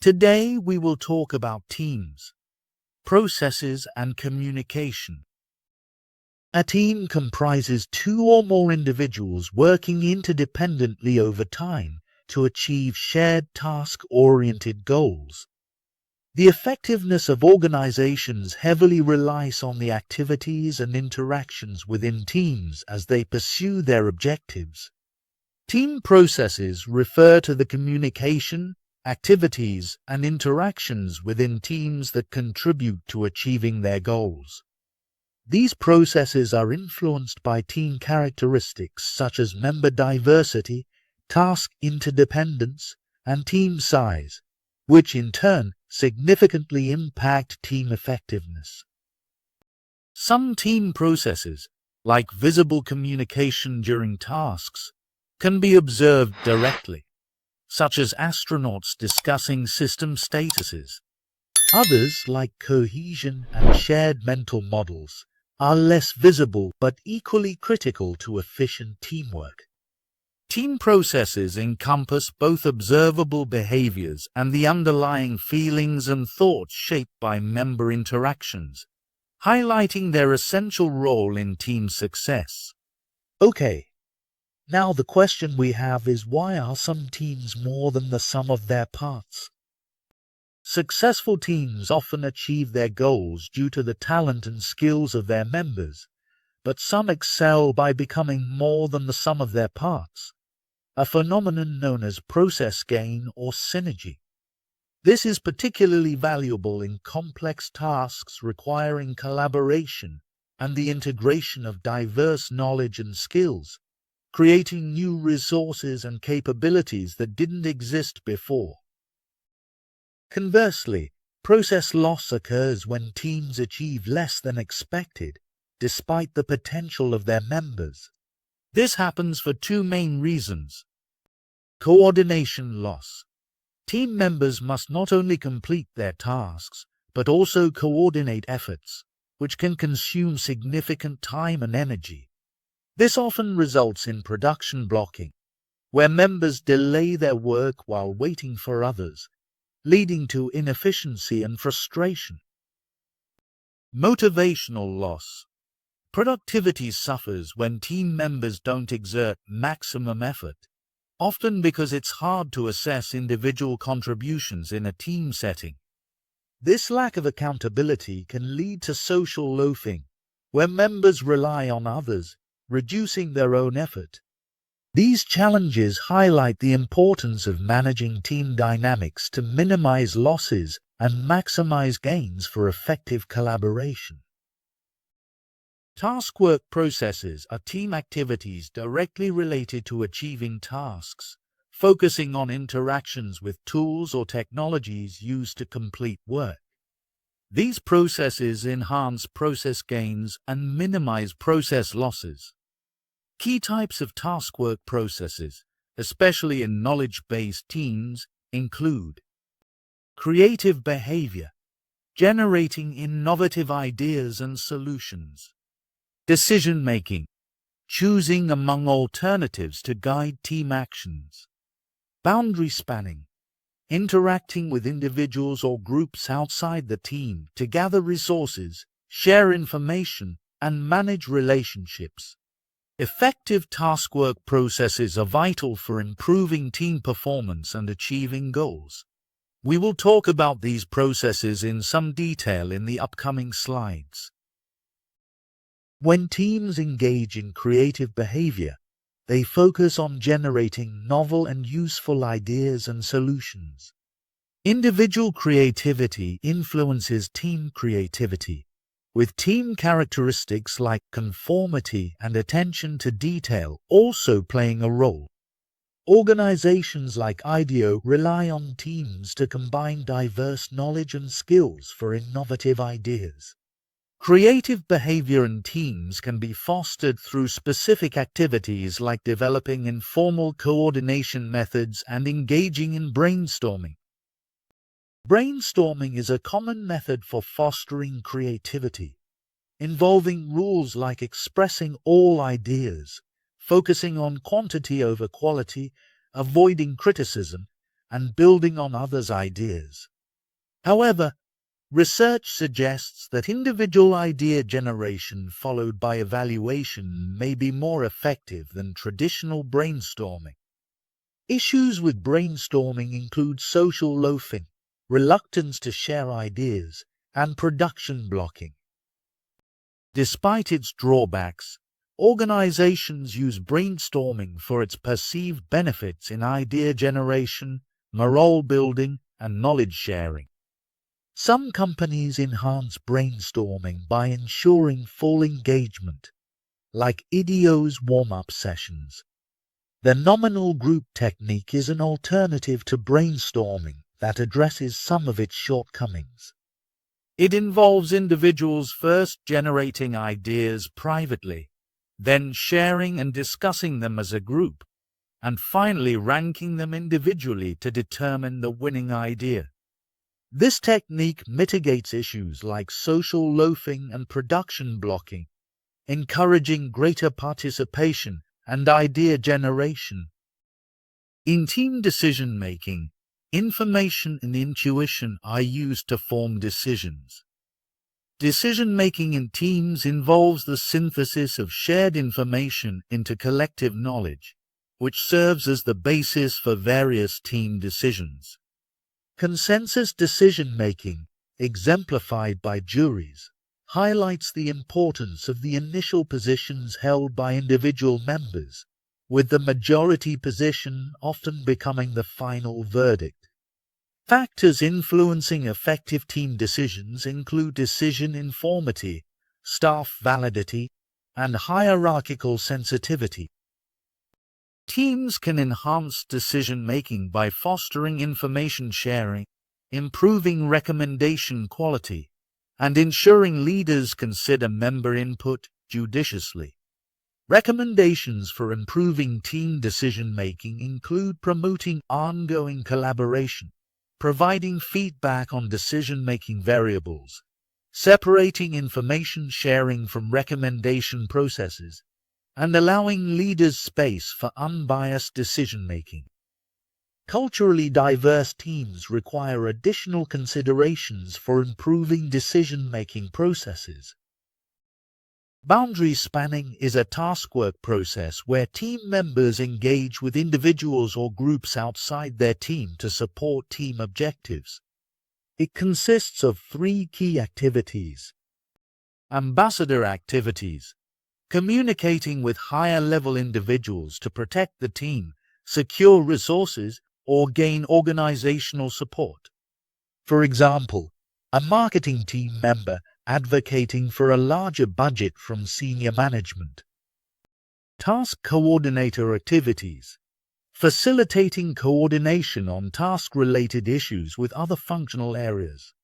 Today we will talk about teams, processes and communication. A team comprises two or more individuals working interdependently over time to achieve shared task-oriented goals. The effectiveness of organizations heavily relies on the activities and interactions within teams as they pursue their objectives. Team processes refer to the communication, activities, and interactions within teams that contribute to achieving their goals. These processes are influenced by team characteristics such as member diversity, task interdependence, and team size, which in turn significantly impact team effectiveness. Some team processes, like visible communication during tasks, can be observed directly, such as astronauts discussing system statuses. Others, like cohesion and shared mental models, are less visible but equally critical to efficient teamwork. Team processes encompass both observable behaviors and the underlying feelings and thoughts shaped by member interactions, highlighting their essential role in team success. Okay, now the question we have is, why are some teams more than the sum of their parts? Successful teams often achieve their goals due to the talent and skills of their members, but some excel by becoming more than the sum of their parts, a phenomenon known as process gain or synergy. This is particularly valuable in complex tasks requiring collaboration and the integration of diverse knowledge and skills, creating new resources and capabilities that didn't exist before. Conversely, process loss occurs when teams achieve less than expected, despite the potential of their members. This happens for two main reasons. Coordination loss. Team members must not only complete their tasks, but also coordinate efforts, which can consume significant time and energy. This often results in production blocking, where members delay their work while waiting for others, leading to inefficiency and frustration. Motivational loss. Productivity suffers when team members don't exert maximum effort, often because it's hard to assess individual contributions in a team setting. This lack of accountability can lead to social loafing, where members rely on others, reducing their own effort. These challenges highlight the importance of managing team dynamics to minimize losses and maximize gains for effective collaboration. Task work processes are team activities directly related to achieving tasks, focusing on interactions with tools or technologies used to complete work. These processes enhance process gains and minimize process losses. Key types of task work processes, especially in knowledge-based teams, include creative behavior, generating innovative ideas and solutions; decision-making, choosing among alternatives to guide team actions; boundary spanning, interacting with individuals or groups outside the team to gather resources, share information, and manage relationships. Effective task work processes are vital for improving team performance and achieving goals. We will talk about these processes in some detail in the upcoming slides. When teams engage in creative behavior, they focus on generating novel and useful ideas and solutions. Individual creativity influences team creativity, with team characteristics like conformity and attention to detail also playing a role. Organizations like IDEO rely on teams to combine diverse knowledge and skills for innovative ideas. Creative behavior in teams can be fostered through specific activities like developing informal coordination methods and engaging in brainstorming. Brainstorming is a common method for fostering creativity, involving rules like expressing all ideas, focusing on quantity over quality, avoiding criticism, and building on others' ideas. However, research suggests that individual idea generation followed by evaluation may be more effective than traditional brainstorming. Issues with brainstorming include social loafing, reluctance to share ideas, and production blocking. Despite its drawbacks, organizations use brainstorming for its perceived benefits in idea generation, morale building, and knowledge sharing. Some companies enhance brainstorming by ensuring full engagement, like IDEO's warm-up sessions. The nominal group technique is an alternative to brainstorming that addresses some of its shortcomings. It involves individuals first generating ideas privately, then sharing and discussing them as a group, and finally ranking them individually to determine the winning idea. This technique mitigates issues like social loafing and production blocking, encouraging greater participation and idea generation. In team decision-making, information and intuition are used to form decisions. Decision-making in teams involves the synthesis of shared information into collective knowledge, which serves as the basis for various team decisions. Consensus decision-making, exemplified by juries, highlights the importance of the initial positions held by individual members, with the majority position often becoming the final verdict. Factors influencing effective team decisions include decision informity, staff validity, and hierarchical sensitivity. Teams can enhance decision-making by fostering information sharing, improving recommendation quality, and ensuring leaders consider member input judiciously. Recommendations for improving team decision-making include promoting ongoing collaboration, providing feedback on decision-making variables, separating information sharing from recommendation processes, and allowing leaders space for unbiased decision-making. Culturally diverse teams require additional considerations for improving decision-making processes. Boundary spanning is a task-work process where team members engage with individuals or groups outside their team to support team objectives. It consists of 3 key activities. Ambassador activities, communicating with higher-level individuals to protect the team, secure resources, or gain organizational support. For example, a marketing team member advocating for a larger budget from senior management. Task coordinator activities, facilitating coordination on task-related issues with other functional areas.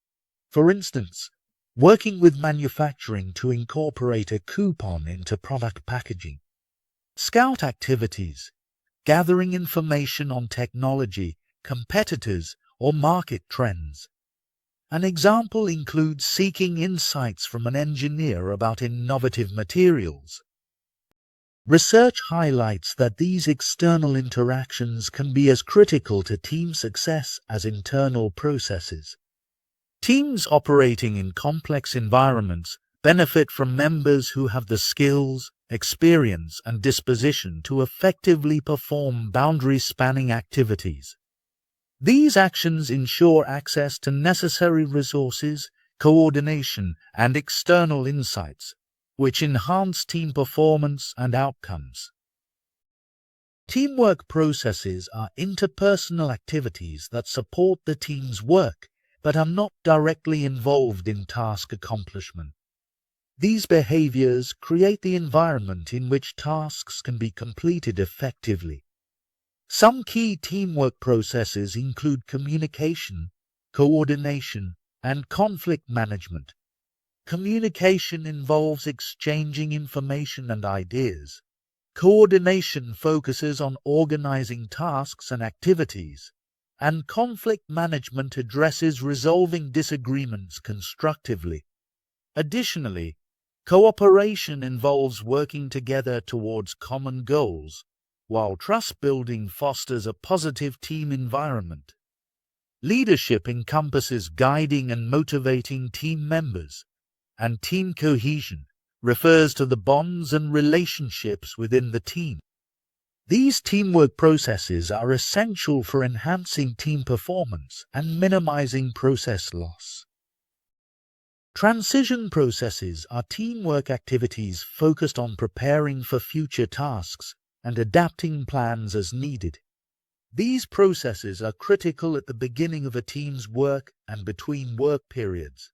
For instance, working with manufacturing to incorporate a coupon into product packaging. Scout activities, gathering information on technology, competitors, or market trends. An example includes seeking insights from an engineer about innovative materials. Research highlights that these external interactions can be as critical to team success as internal processes. Teams operating in complex environments benefit from members who have the skills, experience, and disposition to effectively perform boundary-spanning activities. These actions ensure access to necessary resources, coordination, and external insights, which enhance team performance and outcomes. Teamwork processes are interpersonal activities that support the team's work but are not directly involved in task accomplishment. These behaviors create the environment in which tasks can be completed effectively. Some key teamwork processes include communication, coordination, and conflict management. Communication involves exchanging information and ideas. Coordination focuses on organizing tasks and activities, and conflict management addresses resolving disagreements constructively. Additionally, cooperation involves working together towards common goals, while trust building fosters a positive team environment. Leadership encompasses guiding and motivating team members, and team cohesion refers to the bonds and relationships within the team. These teamwork processes are essential for enhancing team performance and minimizing process loss. Transition processes are teamwork activities focused on preparing for future tasks and adapting plans as needed. These processes are critical at the beginning of a team's work and between work periods,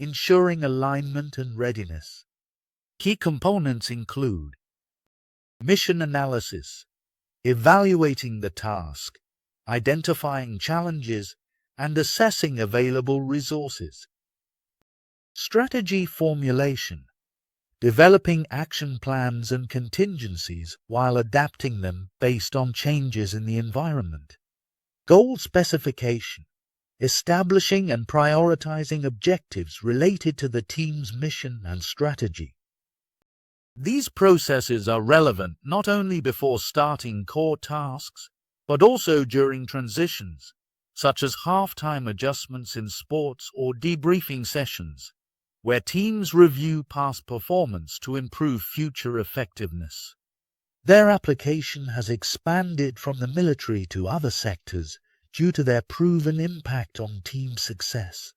ensuring alignment and readiness. Key components include mission analysis, evaluating the task, identifying challenges, and assessing available resources. Strategy formulation, developing action plans and contingencies while adapting them based on changes in the environment. Goal specification, establishing and prioritizing objectives related to the team's mission and strategy. These processes are relevant not only before starting core tasks, but also during transitions, such as half-time adjustments in sports or debriefing sessions, where teams review past performance to improve future effectiveness. Their application has expanded from the military to other sectors due to their proven impact on team success.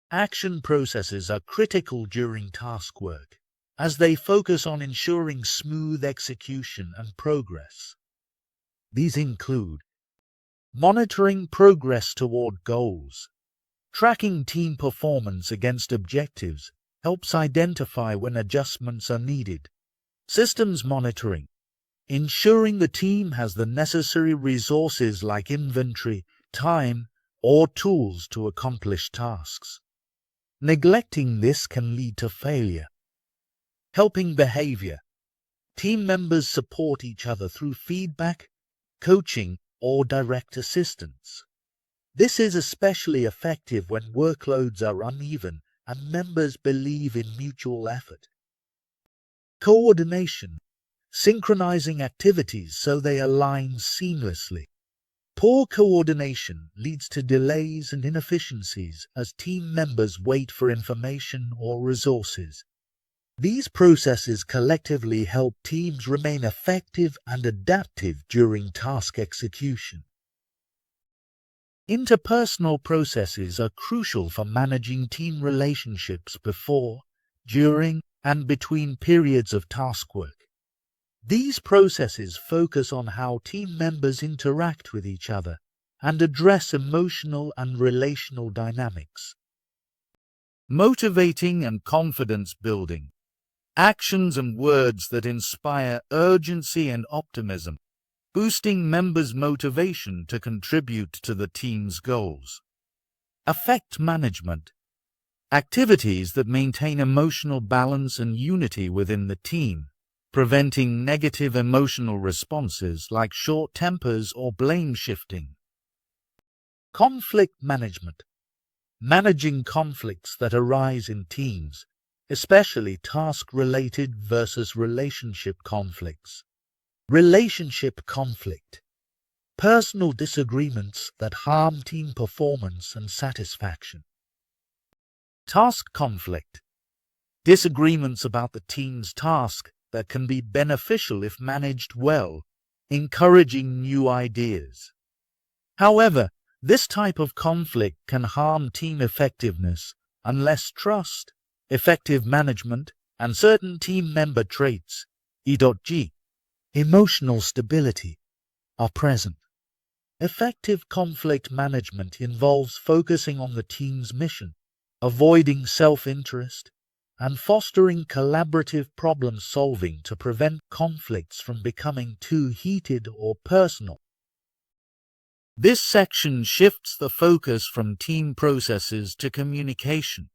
Action processes are critical during task work, as they focus on ensuring smooth execution and progress. These include monitoring progress toward goals. Tracking team performance against objectives helps identify when adjustments are needed. Systems monitoring, ensuring the team has the necessary resources like inventory, time, or tools to accomplish tasks. Neglecting this can lead to failure. Helping behavior. Team members support each other through feedback, coaching, or direct assistance. This is especially effective when workloads are uneven and members believe in mutual effort. Coordination, synchronizing activities so they align seamlessly. Poor coordination leads to delays and inefficiencies as team members wait for information or resources. These processes collectively help teams remain effective and adaptive during task execution. Interpersonal processes are crucial for managing team relationships before, during, and between periods of task work. These processes focus on how team members interact with each other and address emotional and relational dynamics. Motivating and confidence building. Actions and words that inspire urgency and optimism, boosting members' motivation to contribute to the team's goals. Affect management. Activities that maintain emotional balance and unity within the team, preventing negative emotional responses like short tempers or blame shifting. Conflict management. Managing conflicts that arise in teams, especially task-related versus relationship conflicts. Relationship conflict. Personal disagreements that harm team performance and satisfaction. Task conflict. Disagreements about the team's task that can be beneficial if managed well, encouraging new ideas. However, this type of conflict can harm team effectiveness unless trust, effective management, and certain team member traits, e.g., emotional stability, are present. Effective conflict management involves focusing on the team's mission, avoiding self-interest, and fostering collaborative problem-solving to prevent conflicts from becoming too heated or personal. This section shifts the focus from team processes to communication,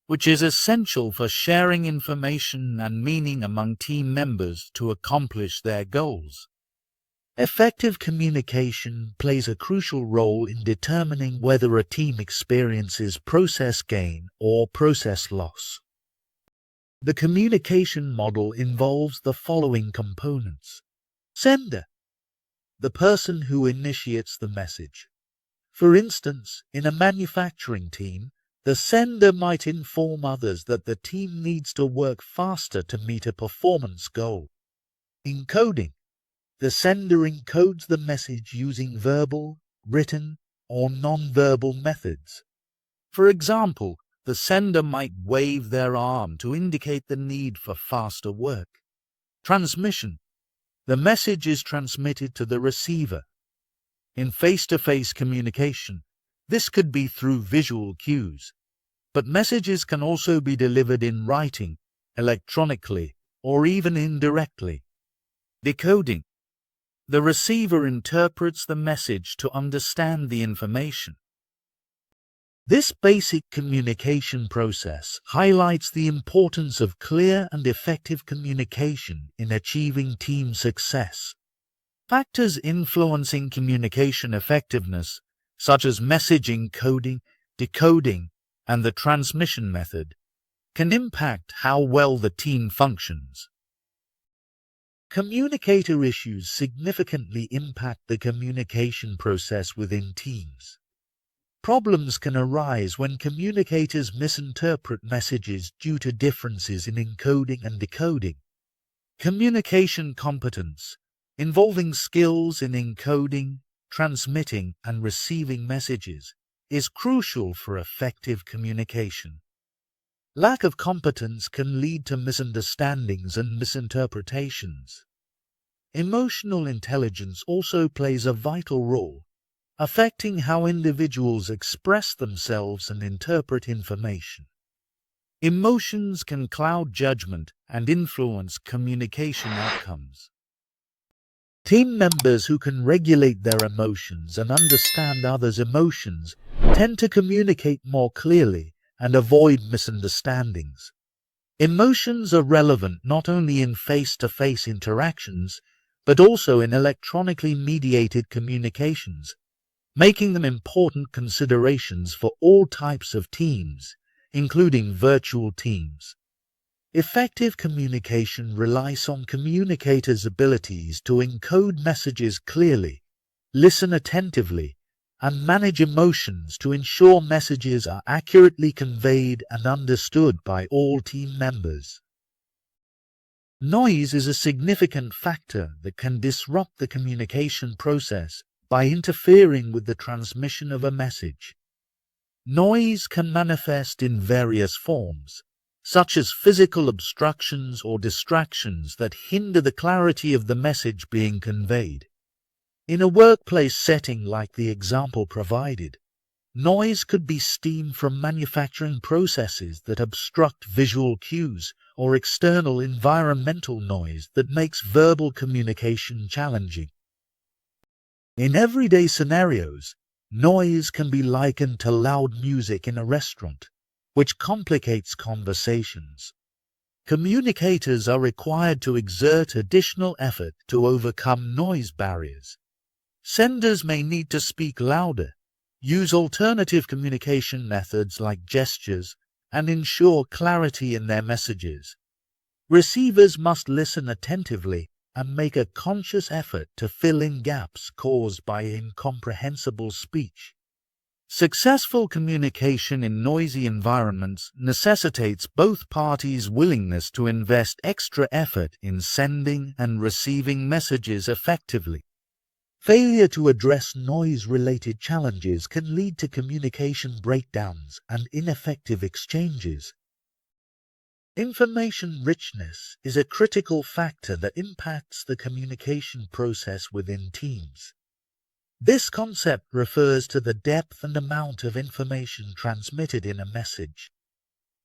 which is essential for sharing information and meaning among team members to accomplish their goals. Effective communication plays a crucial role in determining whether a team experiences process gain or process loss. The communication model involves the following components. Sender, the person who initiates the message. For instance, in a manufacturing team, the sender might inform others that the team needs to work faster to meet a performance goal. In coding, the sender encodes the message using verbal, written, or non-verbal methods. For example, the sender might wave their arm to indicate the need for faster work. Transmission. The message is transmitted to the receiver. In face-to-face communication, this could be through visual cues, but messages can also be delivered in writing, electronically, or even indirectly. Decoding. The receiver interprets the message to understand the information. This basic communication process highlights the importance of clear and effective communication in achieving team success. Factors influencing communication effectiveness, such as message encoding, decoding, and the transmission method, can impact how well the team functions. Communicator issues significantly impact the communication process within teams. Problems can arise when communicators misinterpret messages due to differences in encoding and decoding. Communication competence, involving skills in encoding, transmitting, and receiving messages, is crucial for effective communication. Lack of competence can lead to misunderstandings and misinterpretations. Emotional intelligence also plays a vital role, affecting how individuals express themselves and interpret information. Emotions can cloud judgment and influence communication outcomes. Team members who can regulate their emotions and understand others' emotions tend to communicate more clearly and avoid misunderstandings. Emotions are relevant not only in face-to-face interactions, but also in electronically mediated communications, making them important considerations for all types of teams, including virtual teams. Effective communication relies on communicators' abilities to encode messages clearly, listen attentively, and manage emotions to ensure messages are accurately conveyed and understood by all team members. Noise is a significant factor that can disrupt the communication process by interfering with the transmission of a message. Noise can manifest in various forms, such as physical obstructions or distractions that hinder the clarity of the message being conveyed. In a workplace setting like the example provided, noise could be steam from manufacturing processes that obstruct visual cues or external environmental noise that makes verbal communication challenging. In everyday scenarios, noise can be likened to loud music in a restaurant, which complicates conversations. Communicators are required to exert additional effort to overcome noise barriers. Senders may need to speak louder, use alternative communication methods like gestures, and ensure clarity in their messages. Receivers must listen attentively and make a conscious effort to fill in gaps caused by incomprehensible speech. Successful communication in noisy environments necessitates both parties' willingness to invest extra effort in sending and receiving messages effectively. Failure to address noise-related challenges can lead to communication breakdowns and ineffective exchanges. Information richness is a critical factor that impacts the communication process within teams. This concept refers to the depth and amount of information transmitted in a message.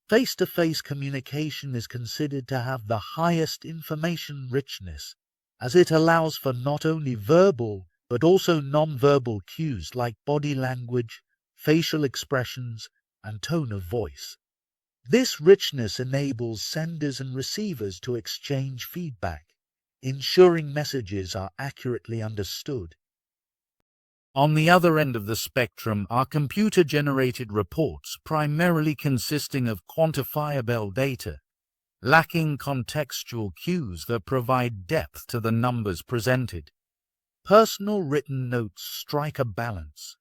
Face-to-face communication is considered to have the highest information richness, as it allows for not only verbal but also non-verbal cues like body language, facial expressions, and tone of voice. This richness enables senders and receivers to exchange feedback, ensuring messages are accurately understood. On the other end of the spectrum are computer-generated reports primarily consisting of quantifiable data, lacking contextual cues that provide depth to the numbers presented. Personal written notes strike a balance,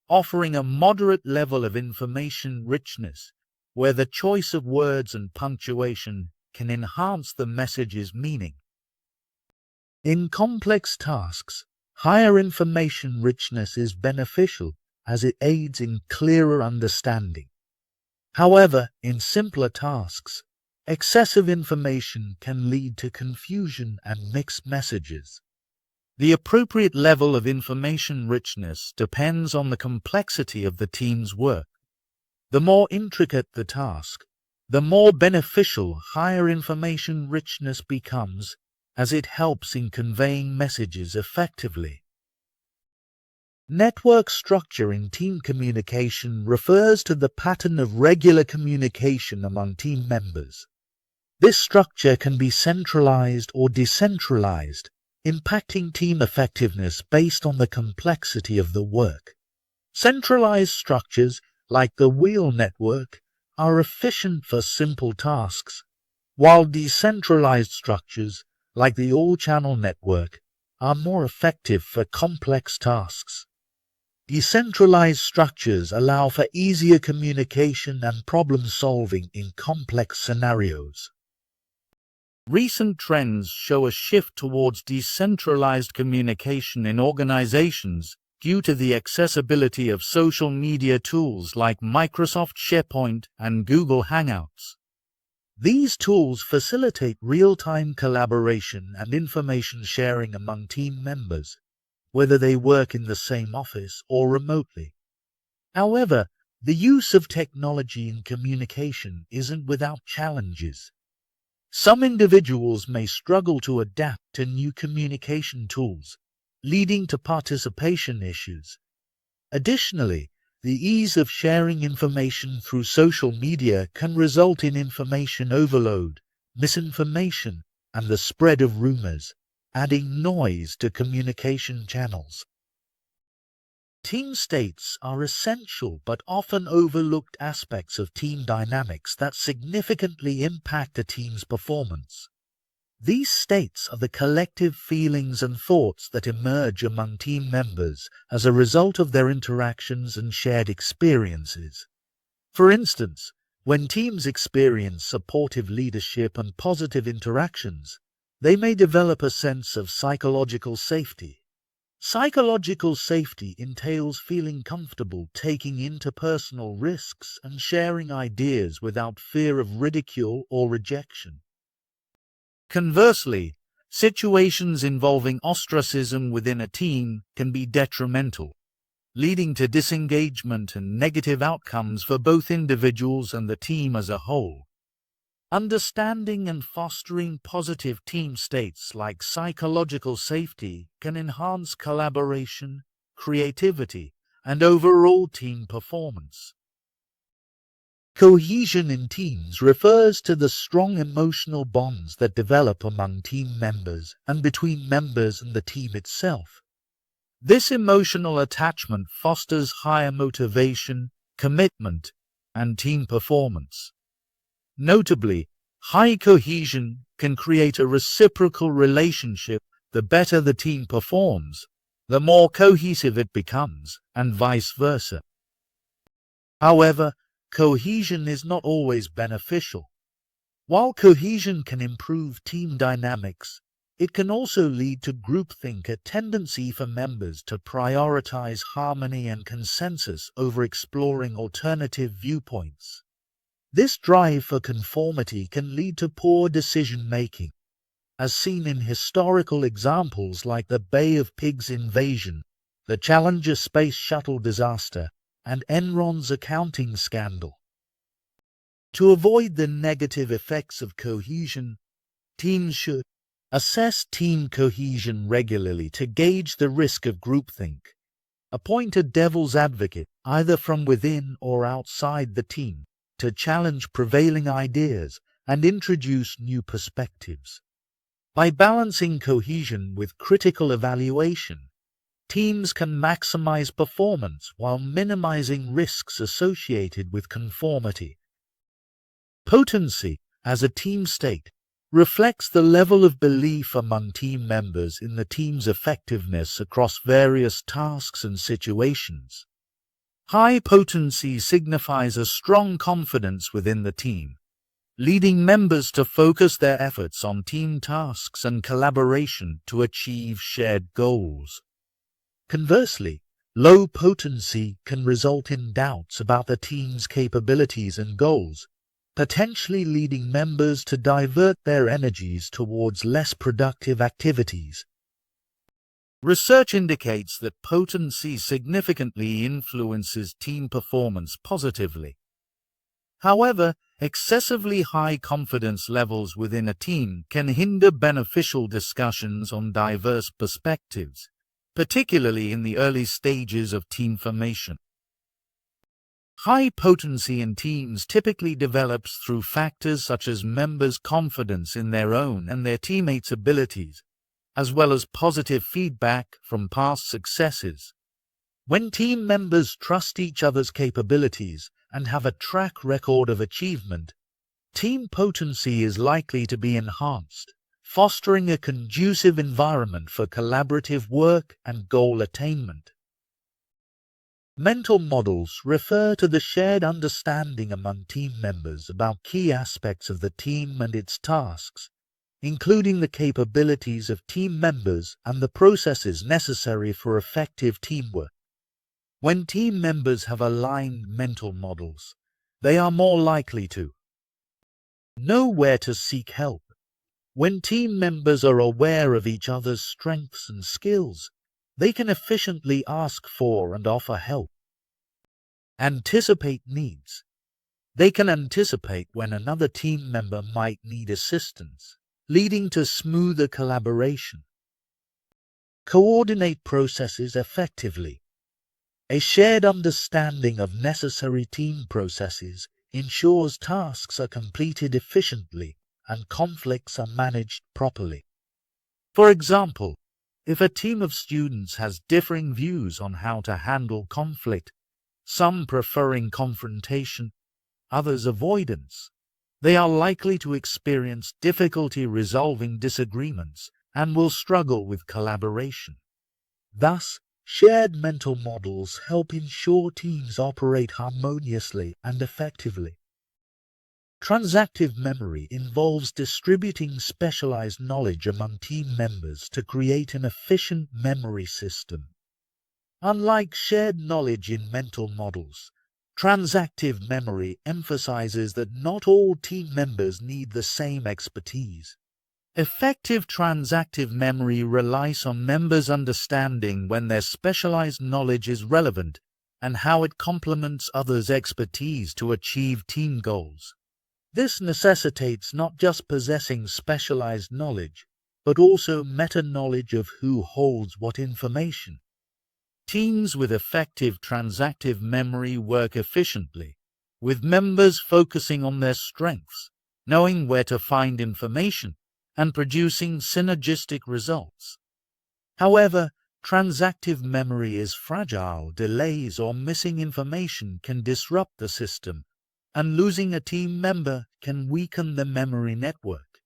offering a moderate level of information richness where the choice of words and punctuation can enhance the message's meaning. In complex tasks, higher information richness is beneficial as it aids in clearer understanding. However, in simpler tasks, excessive information can lead to confusion and mixed messages. The appropriate level of information richness depends on the complexity of the team's work. The more intricate the task, the more beneficial higher information richness becomes, as it helps in conveying messages effectively. Network structure in team communication refers to the pattern of regular communication among team members. This structure can be centralized or decentralized, impacting team effectiveness based on the complexity of the work. Centralized structures, like the wheel network, are efficient for simple tasks, while decentralized structures, like the all-channel network, are more effective for complex tasks. Decentralized structures allow for easier communication and problem-solving in complex scenarios. Recent trends show a shift towards decentralized communication in organizations due to the accessibility of social media tools like Microsoft SharePoint and Google Hangouts. These tools facilitate real-time collaboration and information sharing among team members, whether they work in the same office or remotely. However, the use of technology in communication isn't without challenges. Some individuals may struggle to adapt to new communication tools, leading to participation issues. Additionally, the ease of sharing information through social media can result in information overload, misinformation, and the spread of rumors, adding noise to communication channels. Team states are essential but often overlooked aspects of team dynamics that significantly impact a team's performance. These states are the collective feelings and thoughts that emerge among team members as a result of their interactions and shared experiences. For instance, when teams experience supportive leadership and positive interactions, they may develop a sense of psychological safety. Psychological safety entails feeling comfortable taking interpersonal risks and sharing ideas without fear of ridicule or rejection. Conversely, situations involving ostracism within a team can be detrimental, leading to disengagement and negative outcomes for both individuals and the team as a whole. Understanding and fostering positive team states like psychological safety can enhance collaboration, creativity, and overall team performance. Cohesion in teams refers to the strong emotional bonds that develop among team members and between members and the team itself. This emotional attachment fosters higher motivation, commitment, and team performance. Notably, high cohesion can create a reciprocal relationship. The better the team performs, the more cohesive it becomes, and vice versa. However, cohesion is not always beneficial. While cohesion can improve team dynamics, it can also lead to groupthink, a tendency for members to prioritize harmony and consensus over exploring alternative viewpoints. This drive for conformity can lead to poor decision-making, as seen in historical examples like the Bay of Pigs invasion, the Challenger space shuttle disaster, and Enron's accounting scandal. To avoid the negative effects of cohesion, teams should assess team cohesion regularly to gauge the risk of groupthink. Appoint a devil's advocate, either from within or outside the team, to challenge prevailing ideas and introduce new perspectives. By balancing cohesion with critical evaluation, teams can maximize performance while minimizing risks associated with conformity. Potency, as a team state, reflects the level of belief among team members in the team's effectiveness across various tasks and situations. High potency signifies a strong confidence within the team, leading members to focus their efforts on team tasks and collaboration to achieve shared goals. Conversely, low potency can result in doubts about the team's capabilities and goals, potentially leading members to divert their energies towards less productive activities. Research indicates that potency significantly influences team performance positively. However, excessively high confidence levels within a team can hinder beneficial discussions on diverse perspectives, particularly in the early stages of team formation. High potency in teams typically develops through factors such as members' confidence in their own and their teammates' abilities, as well as positive feedback from past successes. When team members trust each other's capabilities and have a track record of achievement, team potency is likely to be enhanced, fostering a conducive environment for collaborative work and goal attainment. Mental models refer to the shared understanding among team members about key aspects of the team and its tasks, including the capabilities of team members and the processes necessary for effective teamwork. When team members have aligned mental models, they are more likely to know where to seek help. When team members are aware of each other's strengths and skills, they can efficiently ask for and offer help. Anticipate needs. They can anticipate when another team member might need assistance, leading to smoother collaboration. Coordinate processes effectively. A shared understanding of necessary team processes ensures tasks are completed efficiently and conflicts are managed properly. For example, if a team of students has differing views on how to handle conflict, some preferring confrontation, others avoidance, they are likely to experience difficulty resolving disagreements and will struggle with collaboration. Thus, shared mental models help ensure teams operate harmoniously and effectively. Transactive memory involves distributing specialized knowledge among team members to create an efficient memory system. Unlike shared knowledge in mental models, transactive memory emphasizes that not all team members need the same expertise. Effective transactive memory relies on members understanding when their specialized knowledge is relevant and how it complements others' expertise to achieve team goals. This necessitates not just possessing specialized knowledge, but also meta-knowledge of who holds what information. Teams with effective transactive memory work efficiently, with members focusing on their strengths, knowing where to find information, and producing synergistic results. However, transactive memory is fragile. Delays or missing information can disrupt the system, and losing a team member can weaken the memory network.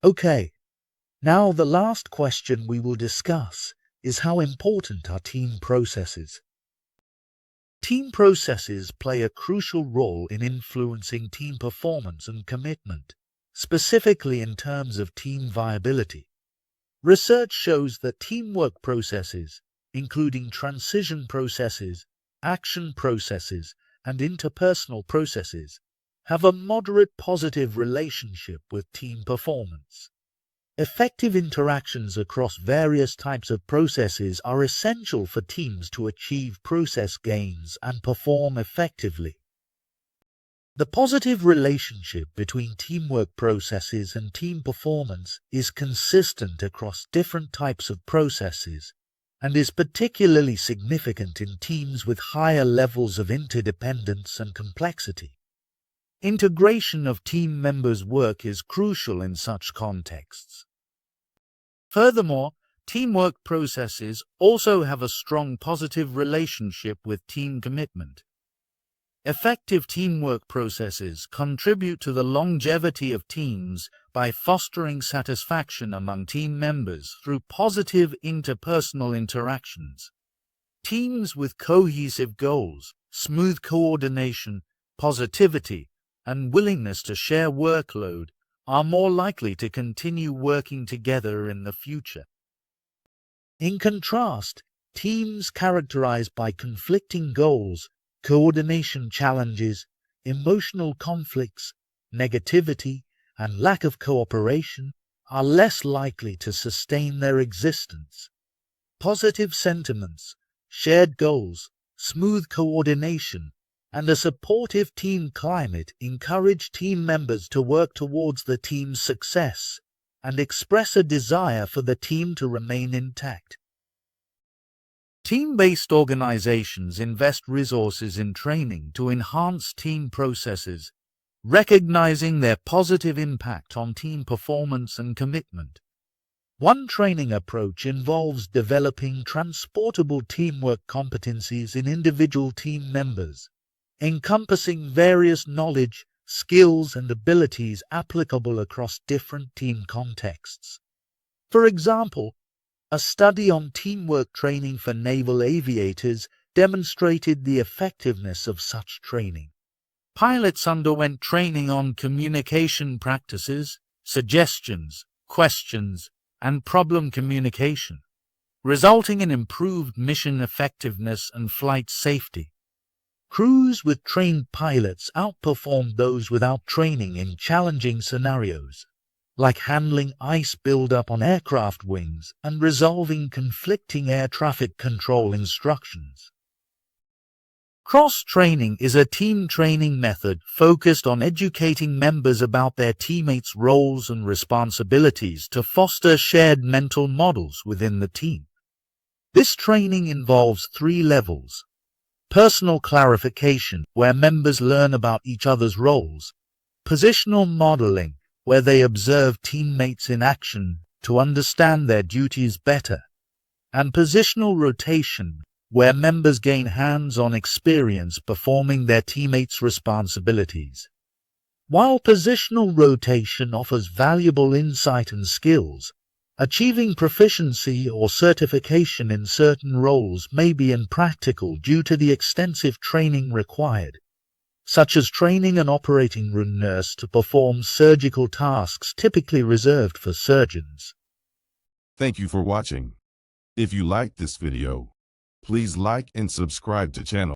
Okay, now the last question we will discuss is how important are team processes. Team processes play a crucial role in influencing team performance and commitment, specifically in terms of team viability. Research shows that teamwork processes, including transition processes, action processes, and interpersonal processes, have a moderate positive relationship with team performance. Effective interactions across various types of processes are essential for teams to achieve process gains and perform effectively. The positive relationship between teamwork processes and team performance is consistent across different types of processes and is particularly significant in teams with higher levels of interdependence and complexity. Integration of team members' work is crucial in such contexts. Furthermore, teamwork processes also have a strong positive relationship with team commitment. Effective teamwork processes contribute to the longevity of teams by fostering satisfaction among team members through positive interpersonal interactions. Teams with cohesive goals, smooth coordination, positivity, and willingness to share workload are more likely to continue working together in the future. In contrast, teams characterized by conflicting goals, coordination challenges, emotional conflicts, negativity, and lack of cooperation are less likely to sustain their existence. Positive sentiments, shared goals, smooth coordination, and a supportive team climate encourage team members to work towards the team's success and express a desire for the team to remain intact. Team-based organizations invest resources in training to enhance team processes, recognizing their positive impact on team performance and commitment. One training approach involves developing transportable teamwork competencies in individual team members, encompassing various knowledge, skills, and abilities applicable across different team contexts. For example, a study on teamwork training for naval aviators demonstrated the effectiveness of such training. Pilots underwent training on communication practices, suggestions, questions, and problem communication, resulting in improved mission effectiveness and flight safety. Crews with trained pilots outperformed those without training in challenging scenarios, like handling ice buildup on aircraft wings and resolving conflicting air traffic control instructions. Cross-training is a team training method focused on educating members about their teammates' roles and responsibilities to foster shared mental models within the team. This training involves 3 levels: personal clarification, where members learn about each other's roles; positional modeling, where they observe teammates in action to understand their duties better; and positional rotation, where members gain hands-on experience performing their teammates' responsibilities. While positional rotation offers valuable insight and skills, achieving proficiency or certification in certain roles may be impractical due to the extensive training required, such as training an operating room nurse to perform surgical tasks typically reserved for surgeons. Thank you for watching. If you liked this video, please like and subscribe to channel.